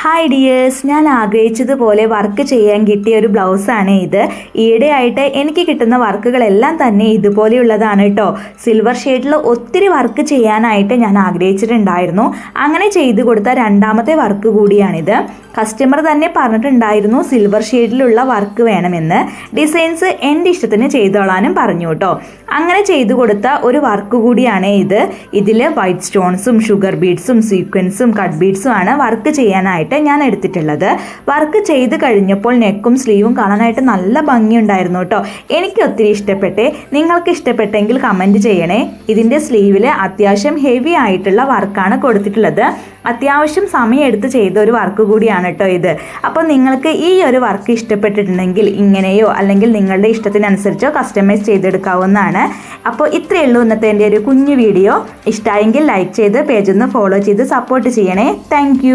Hi dears, ഞാൻ ആഗ്രഹിച്ചതുപോലെ work ചെയ്യാൻ കിട്ടിയ ഒരു ബ്ലൗസാണ് ഇത്. ഈയിടെയായിട്ട് എനിക്ക് കിട്ടുന്ന വർക്കുകളെല്ലാം തന്നെ ഇതുപോലെയുള്ളതാണ് കേട്ടോ. സിൽവർ ഷെയ്ഡിൽ ഒത്തിരി വർക്ക് ചെയ്യാനായിട്ട് ഞാൻ ആഗ്രഹിച്ചിട്ടുണ്ടായിരുന്നു. അങ്ങനെ ചെയ്തു കൊടുത്ത രണ്ടാമത്തെ വർക്ക് കൂടിയാണിത്. കസ്റ്റമർ തന്നെ പറഞ്ഞിട്ടുണ്ടായിരുന്നു സിൽവർ ഷെയ്ഡിലുള്ള വർക്ക് വേണമെന്ന്. ഡിസൈൻസ് എൻ്റെ ഇഷ്ടത്തിന് ചെയ്തോളാനും പറഞ്ഞു കേട്ടോ. അങ്ങനെ ചെയ്തു കൊടുത്ത ഒരു വർക്ക് കൂടിയാണ് ഇത്. ഇതിൽ വൈറ്റ് സ്റ്റോൺസും ഷുഗർ ബീഡ്സും സീക്വൻസും കട്ട് ബീഡ്സും ആണ് വർക്ക് ചെയ്യാനായിട്ട് ഞാൻ എടുത്തിട്ടുള്ളത്. വർക്ക് ചെയ്ത് കഴിഞ്ഞപ്പോൾ നെക്കും സ്ലീവും കാണാനായിട്ട് നല്ല ഭംഗിയുണ്ടായിരുന്നു കേട്ടോ. എനിക്ക് ഒത്തിരി ഇഷ്ടപ്പെട്ടെ. നിങ്ങൾക്ക് ഇഷ്ടപ്പെട്ടെങ്കിൽ കമൻറ്റ് ചെയ്യണേ. ഇതിൻ്റെ സ്ലീവിൽ അത്യാവശ്യം ഹെവി ആയിട്ടുള്ള വർക്കാണ് കൊടുത്തിട്ടുള്ളത്. അത്യാവശ്യം സമയമെടുത്ത് ചെയ്ത ഒരു വർക്ക് കൂടിയാണ് കേട്ടോ ഇത്. അപ്പോൾ നിങ്ങൾക്ക് ഈ ഒരു വർക്ക് ഇഷ്ടപ്പെട്ടിട്ടുണ്ടെങ്കിൽ ഇങ്ങനെയോ അല്ലെങ്കിൽ നിങ്ങളുടെ ഇഷ്ടത്തിനനുസരിച്ചോ കസ്റ്റമൈസ് ചെയ്തെടുക്കാവുന്നതാണ്. അപ്പോൾ ഇത്രയേ ഉള്ളൂ ഇന്നത്തെ എൻ്റെ ഒരു കുഞ്ഞു വീഡിയോ. ഇഷ്ടമായെങ്കിൽ ലൈക്ക് ചെയ്ത് പേജൊന്ന് ഫോളോ ചെയ്ത് സപ്പോർട്ട് ചെയ്യണേ. താങ്ക്